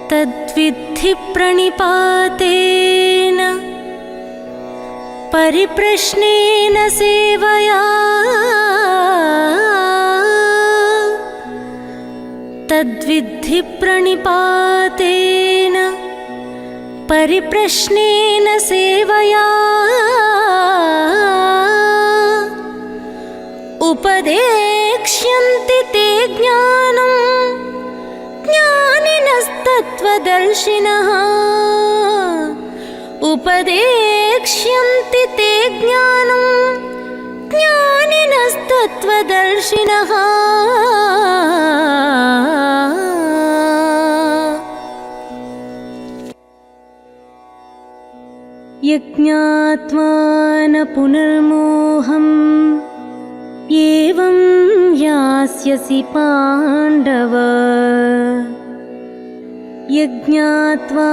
तद्विद्धि प्रणिपातेन परिप्रश्नेन सेवया तद्विद्धि प्रणिपातेन परिप्रश्नेन सेवया उपदेक्ष्यन्ति ते ज्ञानं ज्ञानिनस्तत्त्वदर्शिनः उपदेक्ष्यन्ति ते ज्ञानं ज्ञानिनस्तत्त्वदर्शिनः यज्ञात्वा न पुनर्मोहम् एवं यास्यसि पाण्डव यज्ञात्वा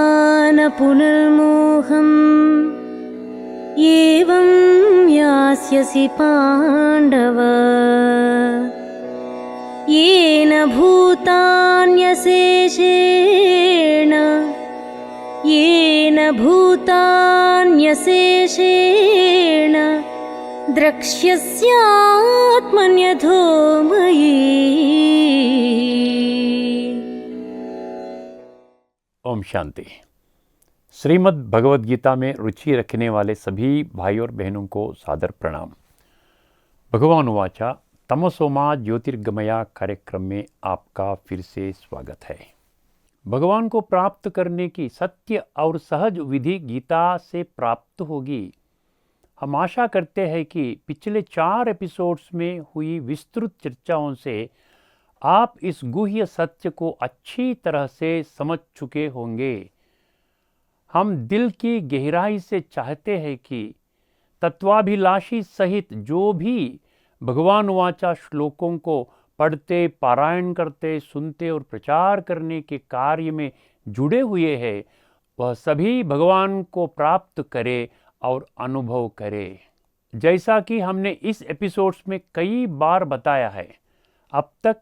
न पुनर्मोहम् एवं यास्यसि पाण्डव येन भूतान्यशेषेण द्रक्ष्यस्यात्मन्यथो मयि। ओम शांति। श्रीमद् भगवद गीता में रुचि रखने वाले सभी भाई और बहनों को सादर प्रणाम। भगवान वाचा तमसोमा ज्योतिर्गमया कार्यक्रम में आपका फिर से स्वागत है। भगवान को प्राप्त करने की सत्य और सहज विधि गीता से प्राप्त होगी। हम आशा करते हैं कि पिछले 4 एपिसोड्स में हुई विस्तृत चर्चाओं से आप इस गुह्य सत्य को अच्छी तरह से समझ चुके होंगे। हम दिल की गहराई से चाहते हैं कि तत्वाभिलाषी सहित जो भी भगवान वाचा श्लोकों को पढ़ते, पारायण करते, सुनते और प्रचार करने के कार्य में जुड़े हुए हैं, वह सभी भगवान को प्राप्त करे और अनुभव करे। जैसा कि हमने इस एपिसोड्स में कई बार बताया है, अब तक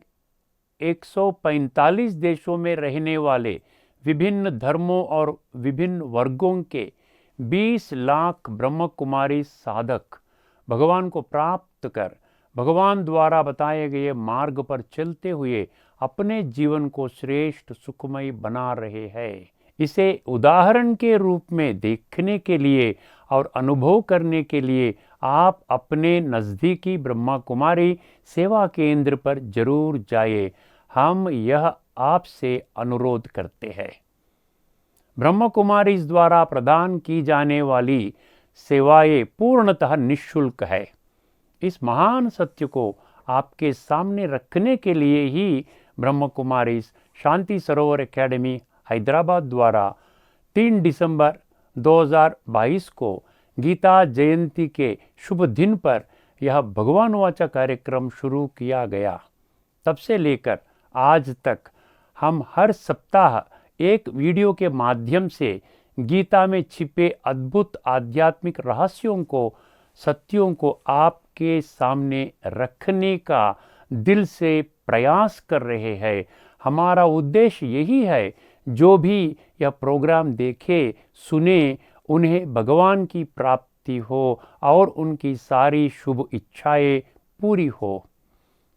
145 देशों में रहने वाले विभिन्न धर्मों और विभिन्न वर्गों के 20 लाख ब्रह्म कुमारी साधक भगवान को प्राप्त कर भगवान द्वारा बताए गए मार्ग पर चलते हुए अपने जीवन को श्रेष्ठ सुखमय बना रहे हैं। इसे उदाहरण के रूप में देखने के लिए और अनुभव करने के लिए आप अपने नज़दीकी ब्रह्मा कुमारी सेवा केंद्र पर जरूर जाइए। हम यह आपसे अनुरोध करते हैं। ब्रह्मा कुमारी द्वारा प्रदान की जाने वाली सेवाएं पूर्णतः निःशुल्क है। इस महान सत्य को आपके सामने रखने के लिए ही ब्रह्म कुमारी शांति सरोवर एकेडमी हैदराबाद द्वारा 3 दिसंबर 2022 को गीता जयंती के शुभ दिन पर यह भगवान वाचा कार्यक्रम शुरू किया गया। तब से लेकर आज तक हम हर सप्ताह एक वीडियो के माध्यम से गीता में छिपे अद्भुत आध्यात्मिक रहस्यों को, सत्यों को आपके सामने रखने का दिल से प्रयास कर रहे हैं। हमारा उद्देश्य यही है, जो भी यह प्रोग्राम देखे सुने, उन्हें भगवान की प्राप्ति हो और उनकी सारी शुभ इच्छाएं पूरी हो।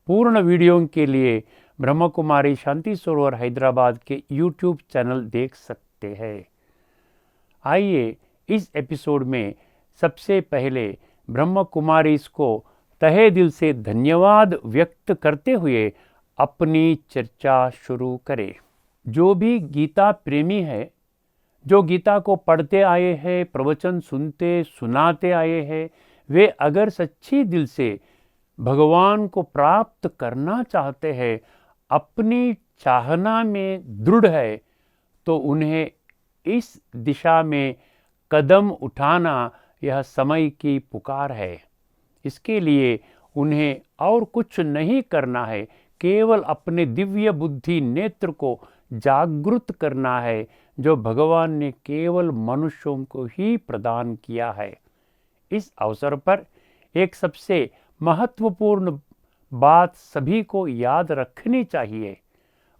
पूर्ण वीडियो के लिए ब्रह्म कुमारी शांति सरोवर हैदराबाद के YouTube चैनल देख सकते हैं। आइए इस एपिसोड में सबसे पहले ब्रह्म कुमारी को तहे दिल से धन्यवाद व्यक्त करते हुए अपनी चर्चा शुरू करें। जो भी गीता प्रेमी है, जो गीता को पढ़ते आए हैं, प्रवचन सुनते सुनाते आए हैं, वे अगर सच्ची दिल से भगवान को प्राप्त करना चाहते हैं, अपनी चाहना में दृढ़ है, तो उन्हें इस दिशा में कदम उठाना यह समय की पुकार है। इसके लिए उन्हें और कुछ नहीं करना है, केवल अपने दिव्य बुद्धि नेत्र को जागृत करना है, जो भगवान ने केवल मनुष्यों को ही प्रदान किया है। इस अवसर पर एक सबसे महत्वपूर्ण बात सभी को याद रखनी चाहिए।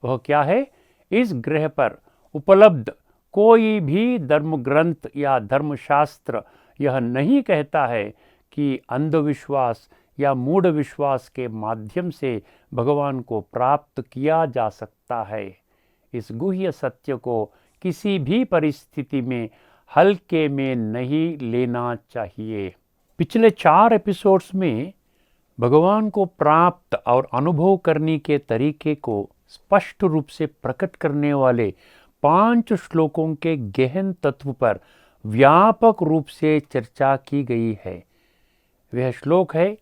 वह क्या है? इस ग्रह पर उपलब्ध कोई भी धर्म ग्रंथ या धर्मशास्त्र यह नहीं कहता है कि अंधविश्वास या मूढ़ विश्वास के माध्यम से भगवान को प्राप्त किया जा सकता है। इस गुह्य सत्य को किसी भी परिस्थिति में हल्के में नहीं लेना चाहिए। पिछले 4 एपिसोड्स में भगवान को प्राप्त और अनुभव करने के तरीके को स्पष्ट रूप से प्रकट करने वाले 5 श्लोकों के गहन तत्व पर व्यापक रूप से चर्चा की गई है। वह श्लोक है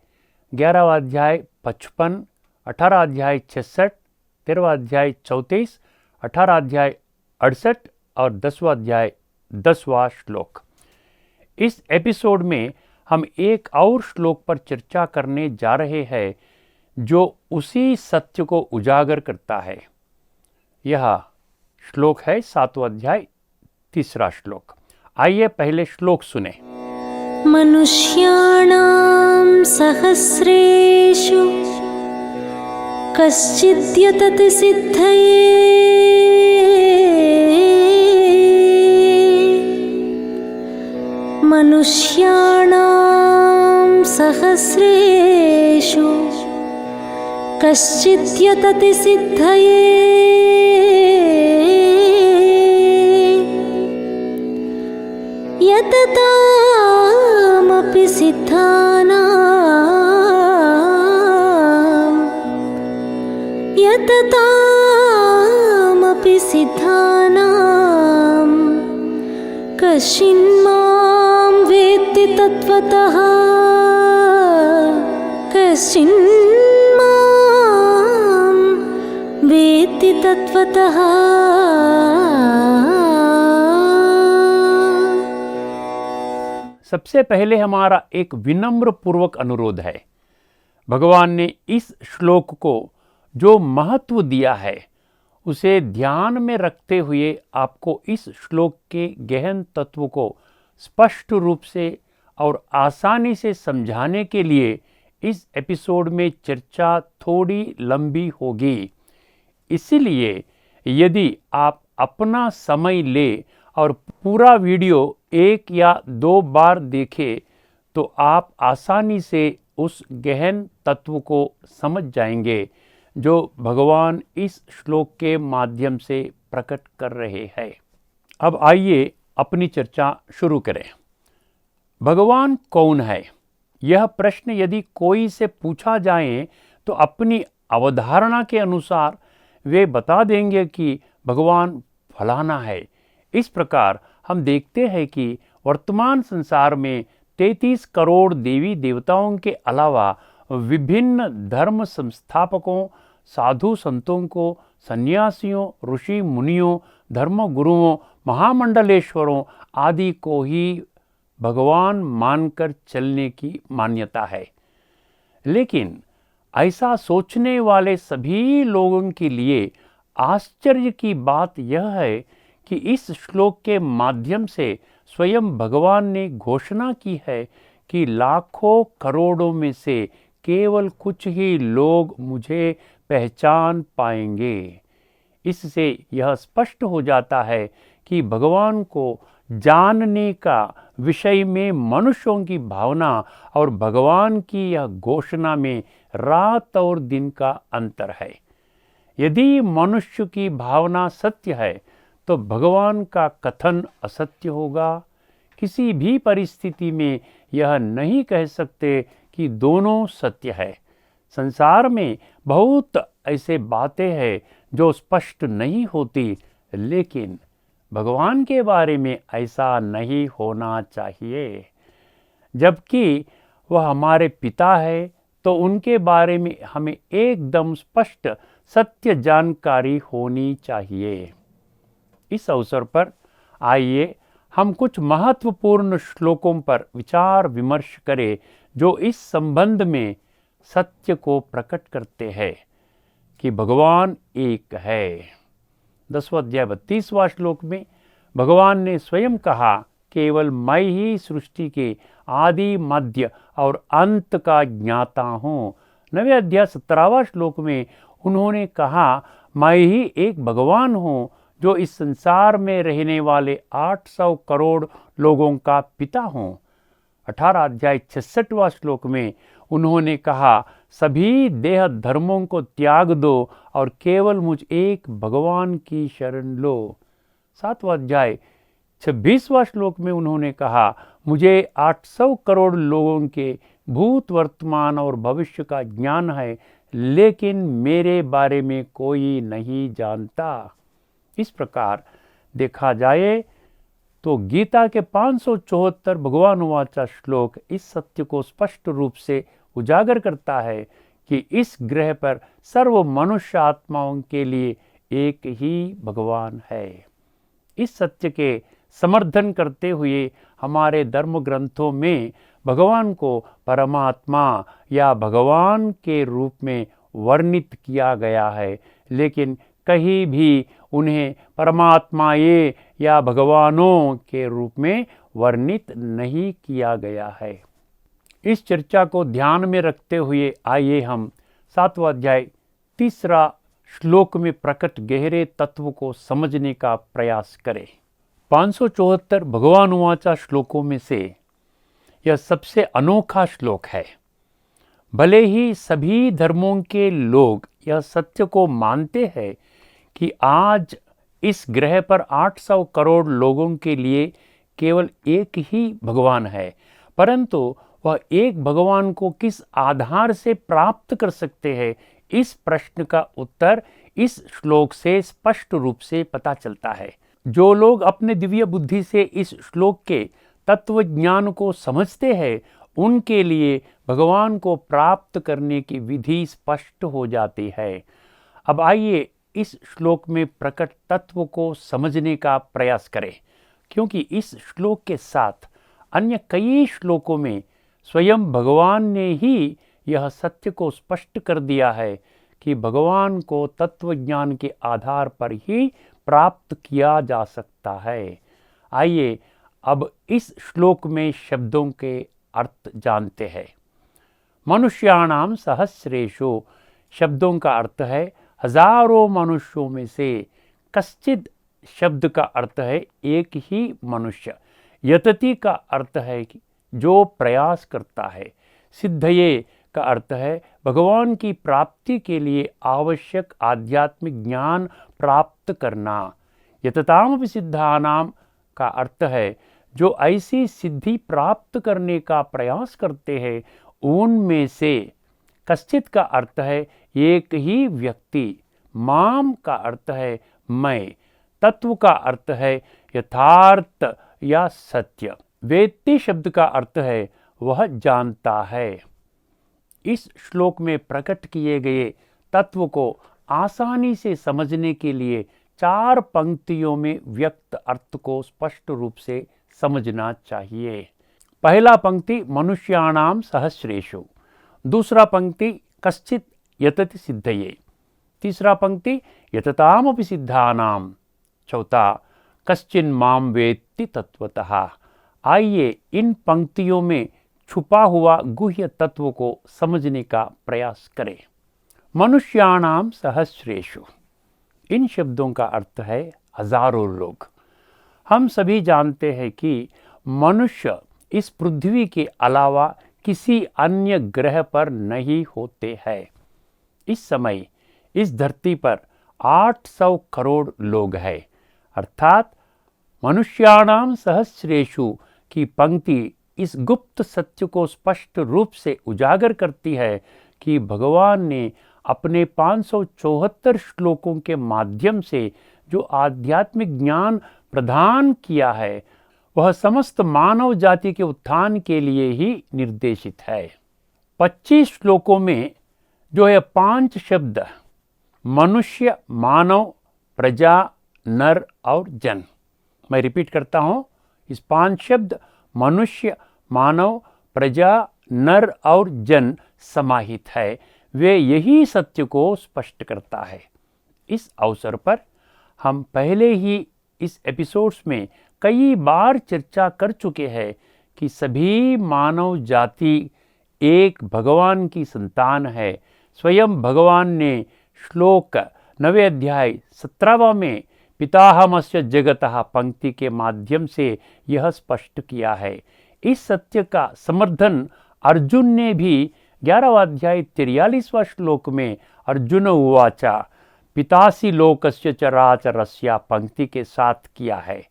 11वां अध्याय 55, 18 अध्याय 66, 13वां अध्याय 34, 18 अध्याय 68 और 10वां अध्याय 10वां श्लोक। इस एपिसोड में हम एक और श्लोक पर चर्चा करने जा रहे हैं जो उसी सत्य को उजागर करता है। यह श्लोक है 7वां अध्याय 3रा श्लोक। आइए पहले श्लोक सुने। मनुष्याणां सहस्रेषु कश्चिद्यतति सिद्धये मनुष्याणां सहस्रेषु कश्चिद्यतति सिद्धये यततामपि सिद्धानां कश्चिन्मां वेत्ति तत्त्वतः सबसे पहले हमारा एक विनम्र पूर्वक अनुरोध है। भगवान ने इस श्लोक को जो महत्व दिया है उसे ध्यान में रखते हुए आपको इस श्लोक के गहन तत्व को स्पष्ट रूप से और आसानी से समझाने के लिए इस एपिसोड में चर्चा थोड़ी लंबी होगी। इसलिए यदि आप अपना समय ले और पूरा वीडियो 1 या 2 बार देखें तो आप आसानी से उस गहन तत्व को समझ जाएंगे जो भगवान इस श्लोक के माध्यम से प्रकट कर रहे हैं। अब आइए अपनी चर्चा शुरू करें। भगवान कौन है? यह प्रश्न यदि कोई से पूछा जाए तो अपनी अवधारणा के अनुसार वे बता देंगे कि भगवान फलाना है। इस प्रकार हम देखते हैं कि वर्तमान संसार में 33 करोड़ देवी देवताओं के अलावा विभिन्न धर्म संस्थापकों, साधु संतों को, सन्यासियों, ऋषि मुनियों, धर्म गुरुओं, महामंडलेश्वरों आदि को ही भगवान मानकर चलने की मान्यता है। लेकिन ऐसा सोचने वाले सभी लोगों के लिए आश्चर्य की बात यह है कि इस श्लोक के माध्यम से स्वयं भगवान ने घोषणा की है कि लाखों करोड़ों में से केवल कुछ ही लोग मुझे पहचान पाएंगे। इससे यह स्पष्ट हो जाता है कि भगवान को जानने का विषय में मनुष्यों की भावना और भगवान की यह घोषणा में रात और दिन का अंतर है। यदि मनुष्य की भावना सत्य है तो भगवान का कथन असत्य होगा। किसी भी परिस्थिति में यह नहीं कह सकते कि दोनों सत्य है। संसार में बहुत ऐसे बातें हैं जो स्पष्ट नहीं होती, लेकिन भगवान के बारे में ऐसा नहीं होना चाहिए। जबकि वह हमारे पिता है तो उनके बारे में हमें एकदम स्पष्ट सत्य जानकारी होनी चाहिए। इस अवसर पर आइए हम कुछ महत्वपूर्ण श्लोकों पर विचार विमर्श करें जो इस संबंध में सत्य को प्रकट करते हैं कि भगवान एक है। 10वां अध्याय 32वां श्लोक में भगवान ने स्वयं कहा, केवल मैं ही सृष्टि के आदि, मध्य और अंत का ज्ञाता हूँ। 9वें अध्याय 17वां श्लोक में उन्होंने कहा, मैं ही एक भगवान हूँ जो इस संसार में रहने वाले 800 करोड़ लोगों का पिता हूँ। 18 अध्याय 66वां श्लोक में उन्होंने कहा, सभी देह धर्मों को त्याग दो और केवल मुझ एक भगवान की शरण लो। 7वां अध्याय 26वां श्लोक में उन्होंने कहा, मुझे 800 करोड़ लोगों के भूत वर्तमान और भविष्य का ज्ञान है, लेकिन मेरे बारे में कोई नहीं जानता। इस प्रकार देखा जाए तो गीता के 574 भगवान वाचा श्लोक इस सत्य को स्पष्ट रूप से उजागर करता है कि इस ग्रह पर सर्व मनुष्य आत्माओं के लिए एक ही भगवान है। इस सत्य के समर्थन करते हुए हमारे धर्म ग्रंथों में भगवान को परमात्मा या भगवान के रूप में वर्णित किया गया है, लेकिन कहीं भी उन्हें परमात्माए या भगवानों के रूप में वर्णित नहीं किया गया है। इस चर्चा को ध्यान में रखते हुए आइए हम 7वां अध्याय 3 श्लोक में प्रकट गहरे तत्व को समझने का प्रयास करें। 574 भगवान वाचा श्लोकों में से यह सबसे अनोखा श्लोक है। भले ही सभी धर्मों के लोग यह सत्य को मानते हैं कि आज इस ग्रह पर 800 करोड़ लोगों के लिए केवल एक ही भगवान है, परंतु वह एक भगवान को किस आधार से प्राप्त कर सकते हैं, इस प्रश्न का उत्तर इस श्लोक से स्पष्ट रूप से पता चलता है। जो लोग अपने दिव्य बुद्धि से इस श्लोक के तत्व ज्ञान को समझते हैं, उनके लिए भगवान को प्राप्त करने की विधि स्पष्ट हो जाती है। अब आइए इस श्लोक में प्रकट तत्व को समझने का प्रयास करें, क्योंकि इस श्लोक के साथ अन्य कई श्लोकों में स्वयं भगवान ने ही यह सत्य को स्पष्ट कर दिया है कि भगवान को तत्व ज्ञान के आधार पर ही प्राप्त किया जा सकता है। आइए अब इस श्लोक में शब्दों के अर्थ जानते हैं। मनुष्याणाम सहस्रेषु शब्दों का अर्थ है हजारों मनुष्यों में से। कश्चिद शब्द का अर्थ है एक ही मनुष्य। यतति का अर्थ है कि जो प्रयास करता है। सिद्धये का अर्थ है भगवान की प्राप्ति के लिए आवश्यक आध्यात्मिक ज्ञान प्राप्त करना। यततामपि सिद्धानाम का अर्थ है जो ऐसी सिद्धि प्राप्त करने का प्रयास करते हैं, उनमें से। कश्चित का अर्थ है एक ही व्यक्ति। माम का अर्थ है मैं। तत्व का अर्थ है यथार्थ या सत्य। वेत्ति शब्द का अर्थ है वह जानता है। इस श्लोक में प्रकट किए गए तत्व को आसानी से समझने के लिए 4 पंक्तियों में व्यक्त अर्थ को स्पष्ट रूप से समझना चाहिए। पहला पंक्ति मनुष्याणाम सहस्रेषु। दूसरा पंक्ति कश्चित यतति सिद्धये। तीसरा पंक्ति यततामपि सिद्धानाम। चौथा कश्चिन माम वेत्ति तत्वतः। आइए इन पंक्तियों में छुपा हुआ गुह्य तत्व को समझने का प्रयास करें। मनुष्याणाम सहस्रेषु, इन शब्दों का अर्थ है हजारों लोग। हम सभी जानते हैं कि मनुष्य इस पृथ्वी के अलावा किसी अन्य ग्रह पर नहीं होते हैं। इस समय इस धरती पर 800 करोड़ लोग हैं, अर्थात मनुष्याणाम सहस्रेषु की पंक्ति इस गुप्त सत्य को स्पष्ट रूप से उजागर करती है कि भगवान ने अपने 574 श्लोकों के माध्यम से जो आध्यात्मिक ज्ञान प्रदान किया है, वह समस्त मानव जाति के उत्थान के लिए ही निर्देशित है। 25 श्लोकों में जो है 5 शब्द मनुष्य, मानव, प्रजा, नर और जन। मैं रिपीट करता हूँ, इस 5 शब्द मनुष्य, मानव, प्रजा, नर और जन समाहित है। वे यही सत्य को स्पष्ट करता है। इस अवसर पर हम पहले ही इस एपिसोड्स में कई बार चर्चा कर चुके हैं कि सभी मानव जाति एक भगवान की संतान है। स्वयं भगवान ने श्लोक 9 अध्याय 17वां में पिताहमस्य जगतः पंक्ति के माध्यम से यह स्पष्ट किया है। इस सत्य का समर्थन अर्जुन ने भी 11वां अध्याय 43वां श्लोक में अर्जुन उवाचा पितासी लोकस्य चराचरस्य पंक्ति के साथ किया है।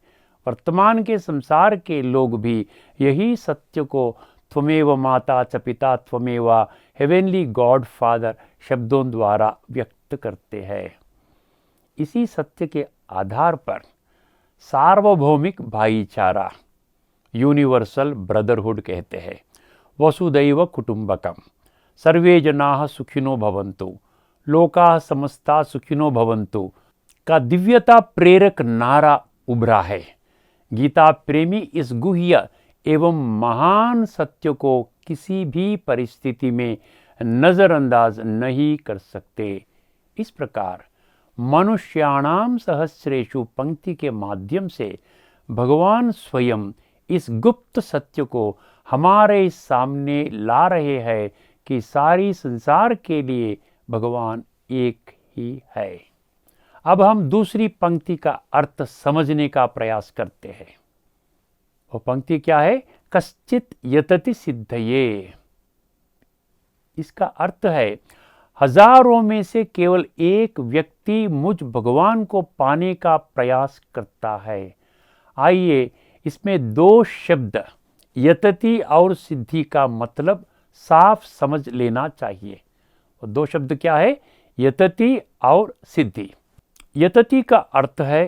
वर्तमान के संसार के लोग भी यही सत्य को त्वमेव माता च पिता त्वमेव हेवेनली गॉड फादर शब्दों द्वारा व्यक्त करते हैं। इसी सत्य के आधार पर सार्वभौमिक भाईचारा यूनिवर्सल ब्रदरहुड कहते हैं, वसुदैव कुटुंबकम, सर्वे जनाः सुखिनो भवन्तु, लोकाः समस्ता सुखिनो भवन्तु का दिव्यता प्रेरक नारा उभरा है। गीता प्रेमी इस गुह्य एवं महान सत्य को किसी भी परिस्थिति में नजरअंदाज नहीं कर सकते। इस प्रकार मनुष्याणाम सहस्रेषु पंक्ति के माध्यम से भगवान स्वयं इस गुप्त सत्य को हमारे सामने ला रहे हैं कि सारी संसार के लिए भगवान एक ही है। अब हम दूसरी पंक्ति का अर्थ समझने का प्रयास करते हैं। वो पंक्ति क्या है? कश्चित यतति सिद्धये। इसका अर्थ है हजारों में से केवल एक व्यक्ति मुझ भगवान को पाने का प्रयास करता है। आइए इसमें दो शब्द यतति और सिद्धि का मतलब साफ समझ लेना चाहिए। वो दो शब्द क्या है? यतति और सिद्धि। यतति का अर्थ है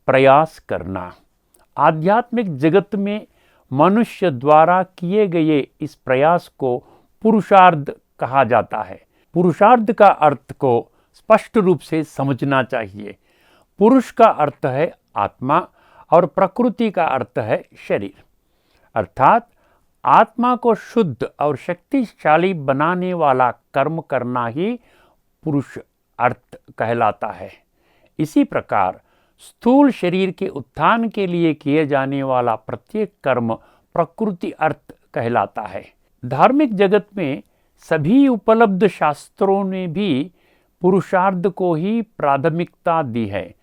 प्रयास करना। आध्यात्मिक जगत में मनुष्य द्वारा किए गए इस प्रयास को पुरुषार्थ कहा जाता है। पुरुषार्थ का अर्थ को स्पष्ट रूप से समझना चाहिए। पुरुष का अर्थ है आत्मा और प्रकृति का अर्थ है शरीर। अर्थात आत्मा को शुद्ध और शक्तिशाली बनाने वाला कर्म करना ही पुरुष अर्थ कहलाता है। इसी प्रकार स्थूल शरीर के उत्थान के लिए किए जाने वाला प्रत्येक कर्म प्रकृति अर्थ कहलाता है। धार्मिक जगत में सभी उपलब्ध शास्त्रों ने भी पुरुषार्थ को ही प्राथमिकता दी है।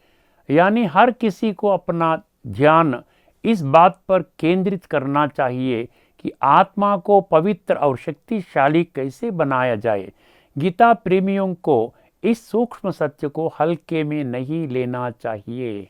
यानी हर किसी को अपना ध्यान इस बात पर केंद्रित करना चाहिए कि आत्मा को पवित्र और शक्तिशाली कैसे बनाया जाए। गीता प्रेमियों को इस सूक्ष्म सत्य को हल्के में नहीं लेना चाहिए,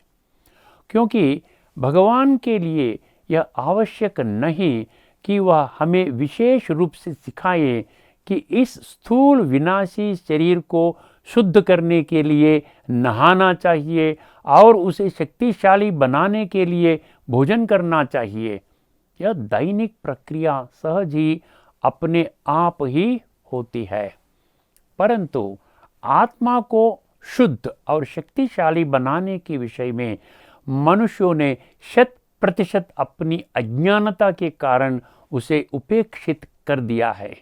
क्योंकि भगवान के लिए यह आवश्यक नहीं कि वह हमें विशेष रूप से सिखाए कि इस स्थूल विनाशी शरीर को शुद्ध करने के लिए नहाना चाहिए और उसे शक्तिशाली बनाने के लिए भोजन करना चाहिए। यह दैनिक प्रक्रिया सहज ही अपने आप ही होती है। परंतु आत्मा को शुद्ध और शक्तिशाली बनाने के विषय में मनुष्यों ने 100% अपनी अज्ञानता के कारण उसे उपेक्षित कर दिया है।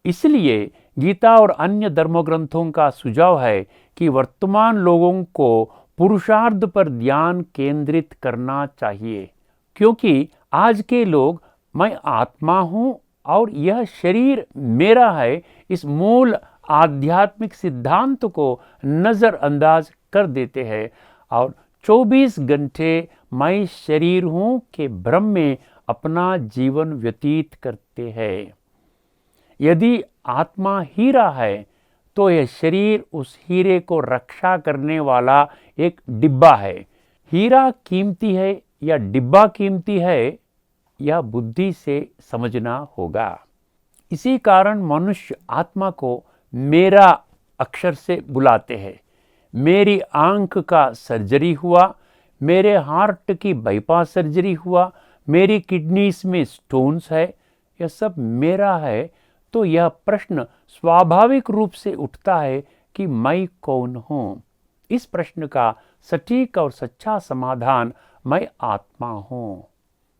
इसलिए गीता और अन्य धर्मग्रंथों का सुझाव है कि वर्तमान लोगों को पुरुषार्थ पर ध्यान केंद्रित करना चाहिए, क्योंकि आज के लोग मैं आत्मा हूँ और यह शरीर मेरा है इस मूल आध्यात्मिक सिद्धांत को नज़रअंदाज कर देते हैं और 24 घंटे मैं शरीर हूँ के भ्रम में अपना जीवन व्यतीत करते हैं। यदि आत्मा हीरा है तो यह शरीर उस हीरे को रक्षा करने वाला एक डिब्बा है। हीरा कीमती है या डिब्बा कीमती है, यह बुद्धि से समझना होगा। इसी कारण मनुष्य आत्मा को मेरा अक्षर से बुलाते हैं। मेरी आंख का सर्जरी हुआ, मेरे हार्ट की बाईपास सर्जरी हुआ, मेरी किडनीज में स्टोन्स है, यह सब मेरा है। तो यह प्रश्न स्वाभाविक रूप से उठता है कि मैं कौन हूँ। इस प्रश्न का सटीक और सच्चा समाधान मैं आत्मा हूँ।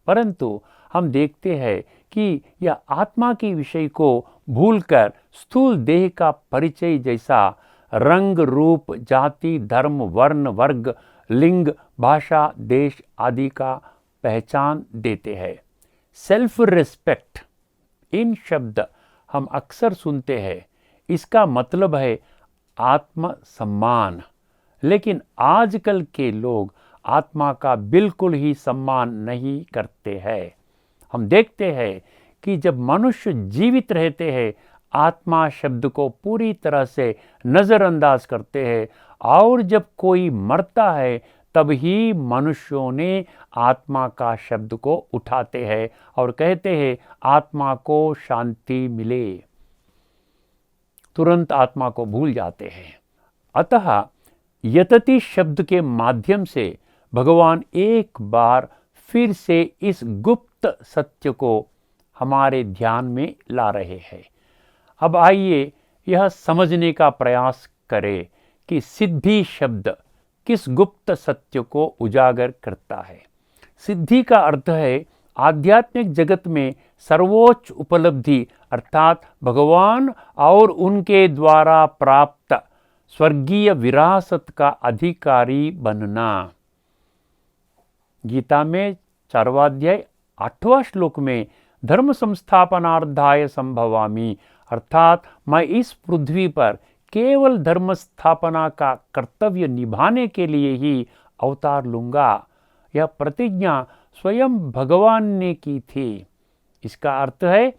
परंतु हम देखते हैं कि यह आत्मा के विषय को भूलकर स्थूल देह का परिचय जैसा रंग, रूप, जाति, धर्म, वर्ण, वर्ग, लिंग, भाषा, देश आदि का पहचान देते हैं। सेल्फ रिस्पेक्ट, इन शब्द हम अक्सर सुनते हैं। इसका मतलब है आत्म सम्मान। लेकिन आजकल के लोग आत्मा का बिल्कुल ही सम्मान नहीं करते हैं। हम देखते हैं कि जब मनुष्य जीवित रहते हैं, आत्मा शब्द को पूरी तरह से नज़रअंदाज करते हैं, और जब कोई मरता है तब ही मनुष्यों ने आत्मा का शब्द को उठाते हैं और कहते हैं आत्मा को शांति मिले, तुरंत आत्मा को भूल जाते हैं। अतः यतति शब्द के माध्यम से भगवान एक बार फिर से इस गुप्त सत्य को हमारे ध्यान में ला रहे हैं। अब आइए यह समझने का प्रयास करें कि सिद्धि शब्द किस गुप्त सत्य को उजागर करता है। सिद्धि का अर्थ है आध्यात्मिक जगत में सर्वोच्च उपलब्धि, अर्थात भगवान और उनके द्वारा प्राप्त स्वर्गीय विरासत का अधिकारी बनना। गीता में 4वां अध्याय 8वां श्लोक में धर्म संस्थापनार्थाय संभवामि, अर्थात मैं इस पृथ्वी पर केवल धर्म स्थापना का कर्तव्य निभाने के लिए ही अवतार लूंगा, यह प्रतिज्ञा स्वयं भगवान ने की थी। इसका अर्थ है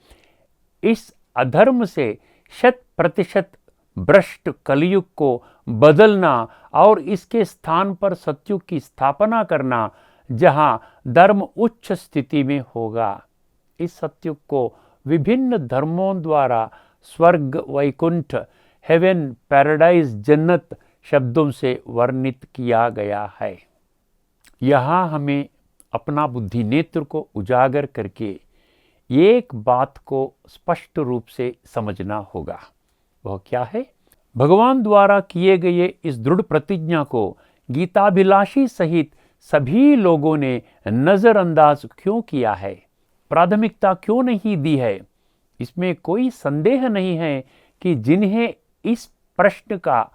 इस अधर्म से 100% भ्रष्ट कलयुग को बदलना और इसके स्थान पर सत्युग की स्थापना करना, जहां धर्म उच्च स्थिति में होगा। इस सत्युग को विभिन्न धर्मों द्वारा स्वर्ग, वैकुंठ, हेवन, पैराडाइज, जन्नत शब्दों से वर्णित किया गया है। यहाँ हमें अपना बुद्धि नेत्र को उजागर करके एक बात को स्पष्ट रूप से समझना होगा। वह क्या है? भगवान द्वारा किए गए इस दृढ़ प्रतिज्ञा को गीताभिलाषी सहित सभी लोगों ने नजरअंदाज क्यों किया है, प्राथमिकता क्यों नहीं दी है? इसमें कोई संदेह नहीं है कि जिन्हें इस प्रश्न का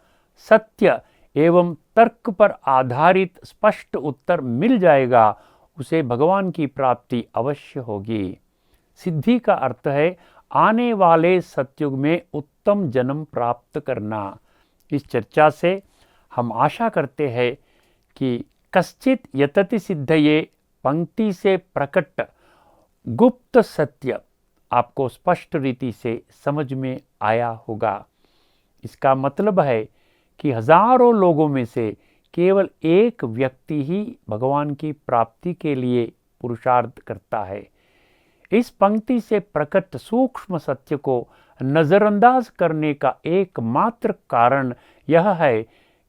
सत्य एवं तर्क पर आधारित स्पष्ट उत्तर मिल जाएगा, उसे भगवान की प्राप्ति अवश्य होगी। सिद्धि का अर्थ है आने वाले सतयुग में उत्तम जन्म प्राप्त करना। इस चर्चा से हम आशा करते हैं कि कश्चित यतति सिद्धये पंक्ति से प्रकट गुप्त सत्य आपको स्पष्ट रीति से समझ में आया होगा। इसका मतलब है कि हजारों लोगों में से केवल एक व्यक्ति ही भगवान की प्राप्ति के लिए पुरुषार्थ करता है। इस पंक्ति से प्रकट सूक्ष्म सत्य को नजरअंदाज करने का एकमात्र कारण यह है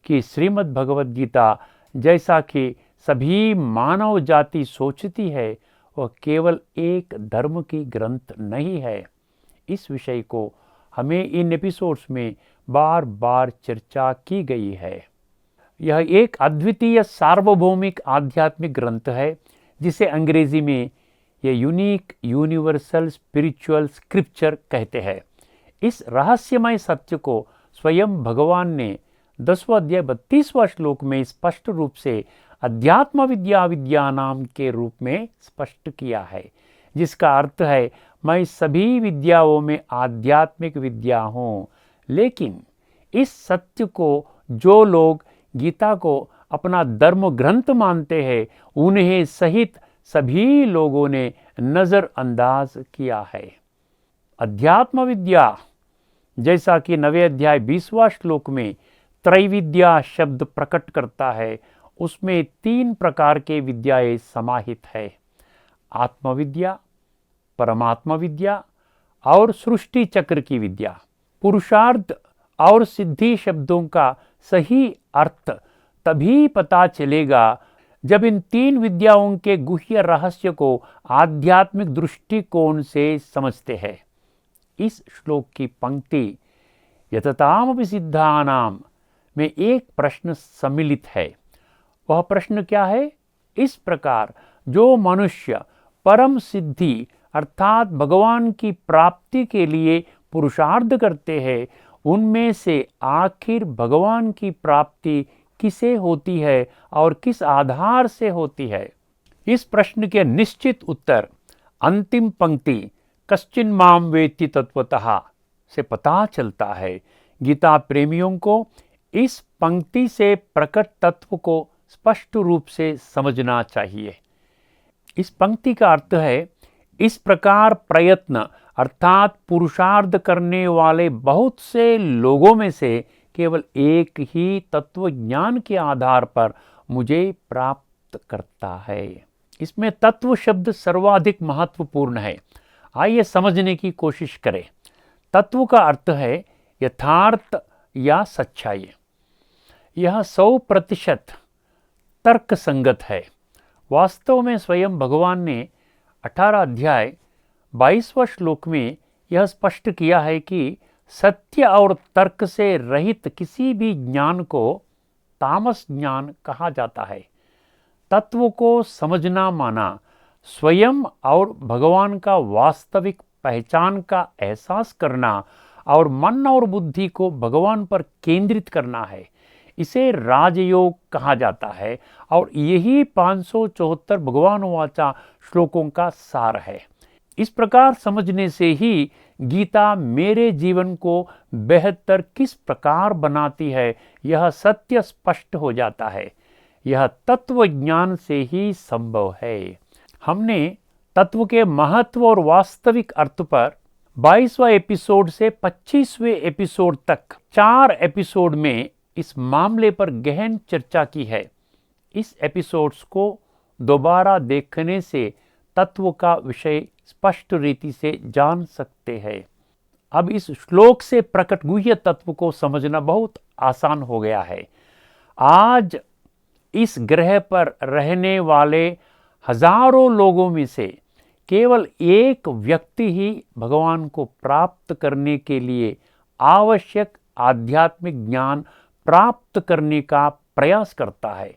कि श्रीमद् भगवद गीता जैसा कि सभी मानव जाति सोचती है, वह केवल एक धर्म की ग्रंथ नहीं है। इस विषय को हमें इन एपिसोड्स में बार बार चर्चा की गई है। यह एक अद्वितीय सार्वभौमिक आध्यात्मिक ग्रंथ है, जिसे अंग्रेजी में ये यूनिक यूनिवर्सल स्पिरिचुअल स्क्रिप्चर कहते हैं। इस रहस्यमय सत्य को स्वयं भगवान ने 10वां अध्याय 32वां श्लोक में स्पष्ट रूप से अध्यात्म विद्या विद्यानाम के रूप में स्पष्ट किया है, जिसका अर्थ है मैं सभी विद्याओं में आध्यात्मिक विद्या हूँ। लेकिन इस सत्य को जो लोग गीता को अपना धर्म ग्रंथ मानते हैं, उन्हें सहित सभी लोगों ने नजरअंदाज किया है। अध्यात्म विद्या, जैसा कि 9वें अध्याय 20वां श्लोक में त्रैविद्या शब्द प्रकट करता है, उसमें 3 प्रकार के विद्याएं समाहित है। आत्मविद्या, परमात्मा विद्या और सृष्टि चक्र की विद्या। पुरुषार्थ और सिद्धि शब्दों का सही अर्थ तभी पता चलेगा जब इन 3 विद्याओं के गुह्य रहस्य को आध्यात्मिक दृष्टिकोण से समझते हैं। इस श्लोक की पंक्ति यततामपि सिद्धानाम में एक प्रश्न सम्मिलित है। वह प्रश्न क्या है? इस प्रकार जो मनुष्य परम सिद्धि अर्थात भगवान की प्राप्ति के लिए पुरुषार्थ करते हैं, उनमें से आखिर भगवान की प्राप्ति किसे होती है और किस आधार से होती है? इस प्रश्न के निश्चित उत्तर अंतिम पंक्ति कश्चिन माम वेत्ति तत्वतः से पता चलता है। गीता प्रेमियों को इस पंक्ति से प्रकट तत्व को स्पष्ट रूप से समझना चाहिए। इस पंक्ति का अर्थ है, इस प्रकार प्रयत्न अर्थात पुरुषार्थ करने वाले बहुत से लोगों में से केवल एक ही तत्व ज्ञान के आधार पर मुझे प्राप्त करता है। इसमें तत्व शब्द सर्वाधिक महत्वपूर्ण है। आइए समझने की कोशिश करें। तत्व का अर्थ है यथार्थ या सच्चाई। यह 100% तर्क संगत है। वास्तव में स्वयं भगवान ने 18 अध्याय 22वां श्लोक में यह स्पष्ट किया है कि सत्य और तर्क से रहित किसी भी ज्ञान को तामस ज्ञान कहा जाता है। तत्व को समझना माना स्वयं और भगवान का वास्तविक पहचान का एहसास करना और मन और बुद्धि को भगवान पर केंद्रित करना है। इसे राजयोग कहा जाता है और यही 574 भगवान वाचा श्लोकों का सार है। इस प्रकार समझने से ही गीता मेरे जीवन को बेहतर किस प्रकार बनाती है यह सत्य स्पष्ट हो जाता है। यह तत्व ज्ञान से ही संभव है। हमने तत्व के महत्व और वास्तविक अर्थ पर 22वां एपिसोड से 25वें एपिसोड तक 4 एपिसोड में इस मामले पर गहन चर्चा की है। इस एपिसोड्स को दोबारा देखने से तत्व का विषय स्पष्ट रीति से जान सकते हैं। अब इस श्लोक से प्रकट गुह्य तत्व को समझना बहुत आसान हो गया है। आज इस ग्रह पर रहने वाले हजारों लोगों में से केवल एक व्यक्ति ही भगवान को प्राप्त करने के लिए आवश्यक आध्यात्मिक ज्ञान प्राप्त करने का प्रयास करता है।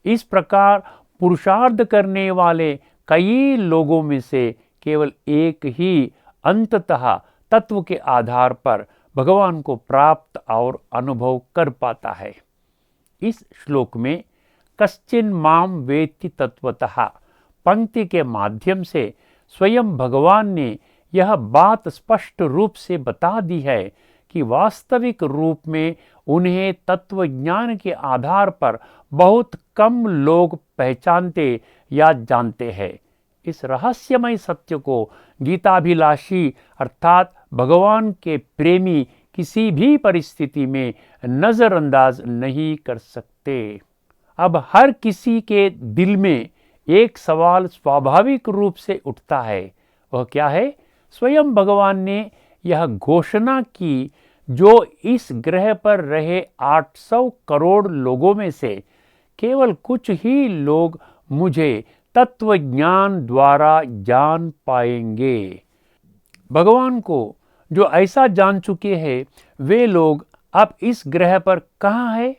इस प्रकार पुरुषार्थ करने वाले कई लोगों में से केवल एक ही अंततः तत्व के आधार पर भगवान को प्राप्त और अनुभव कर पाता है। इस श्लोक में कश्चिन माम वेत्ति तत्वतः पंक्ति के माध्यम से स्वयं भगवान ने यह बात स्पष्ट रूप से बता दी है कि वास्तविक रूप में उन्हें तत्व ज्ञान के आधार पर बहुत कम लोग पहचानते या जानते हैं। इस रहस्यमय सत्य को गीताभिलाषी अर्थात भगवान के प्रेमी किसी भी परिस्थिति में नजरअंदाज नहीं कर सकते। अब हर किसी के दिल में एक सवाल स्वाभाविक रूप से उठता है, वह क्या है? स्वयं भगवान ने यह घोषणा की, जो इस ग्रह पर रहे 800 करोड़ लोगों में से केवल कुछ ही लोग मुझे तत्व ज्ञान द्वारा जान पाएंगे। भगवान को जो ऐसा जान चुके हैं वे लोग अब इस ग्रह पर कहाँ हैं?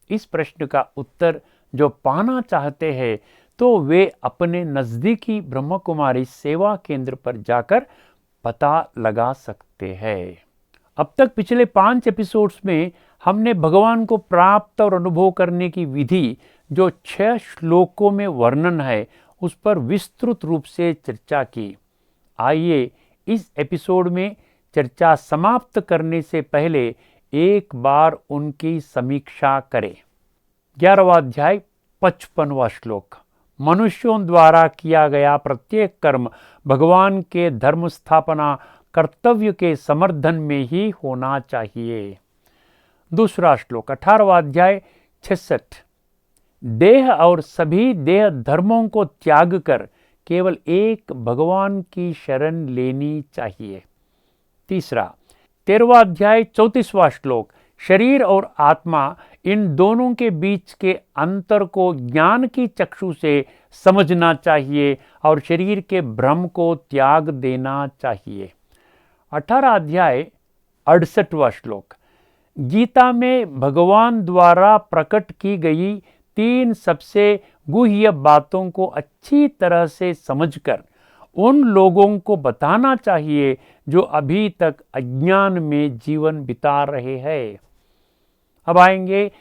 इस प्रश्न का उत्तर जो पाना चाहते हैं तो वे अपने नज़दीकी ब्रह्म कुमारी सेवा केंद्र पर जाकर पता लगा सकते हैं। अब तक पिछले 5 एपिसोड्स में हमने भगवान को प्राप्त और अनुभव करने की विधि जो 6 श्लोकों में वर्णन है उस पर विस्तृत रूप से चर्चा की। आइए इस एपिसोड में चर्चा समाप्त करने से पहले एक बार उनकी समीक्षा करें। 11वां अध्याय 55वां श्लोक। मनुष्यों द्वारा किया गया प्रत्येक कर्म भगवान के धर्म स्थापना कर्तव्य के समर्थन में ही होना चाहिए। दूसरा श्लोक 18वां अध्याय 66। देह और सभी देह धर्मों को त्याग कर केवल एक भगवान की शरण लेनी चाहिए। तीसरा 13वां अध्याय 34वां श्लोक। शरीर और आत्मा इन दोनों के बीच के अंतर को ज्ञान की चक्षु से समझना चाहिए और शरीर के भ्रम को त्याग देना चाहिए। 18 अध्याय 68वां श्लोक। गीता में भगवान द्वारा प्रकट की गई 3 सबसे गुह्य बातों को अच्छी तरह से समझकर उन लोगों को बताना चाहिए जो अभी तक अज्ञान में जीवन बिता रहे हैं। अब आएंगे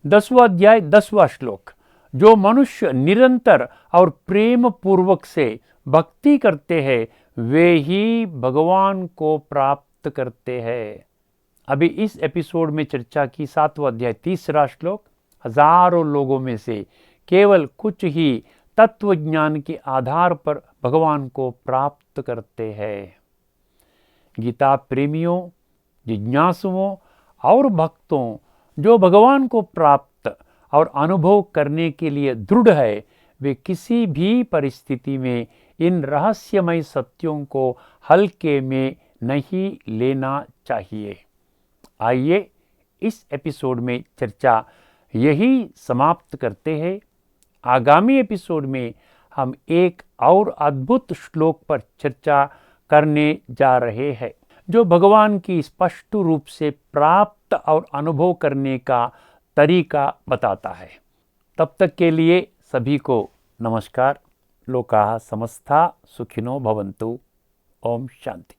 10वां अध्याय 10वां श्लोक। जो मनुष्य निरंतर और प्रेम पूर्वक से भक्ति करते हैं वे ही भगवान को प्राप्त करते हैं। अभी इस एपिसोड में चर्चा की 7वां अध्याय 30 श्लोक, हजारों लोगों में से केवल कुछ ही तत्व ज्ञान के आधार पर भगवान को प्राप्त करते हैं। गीता प्रेमियों, जिज्ञासुओं और भक्तों जो भगवान को प्राप्त और अनुभव करने के लिए दृढ़ है, वे किसी भी परिस्थिति में इन रहस्यमय सत्यों को हल्के में नहीं लेना चाहिए। आइए इस एपिसोड में चर्चा यही समाप्त करते हैं। आगामी एपिसोड में हम एक और अद्भुत श्लोक पर चर्चा करने जा रहे हैं जो भगवान की स्पष्ट रूप से प्राप्त और अनुभव करने का तरीका बताता है। तब तक के लिए सभी को नमस्कार। लोकाः समस्ता सुखिनो भवन्तु। ओम शांति।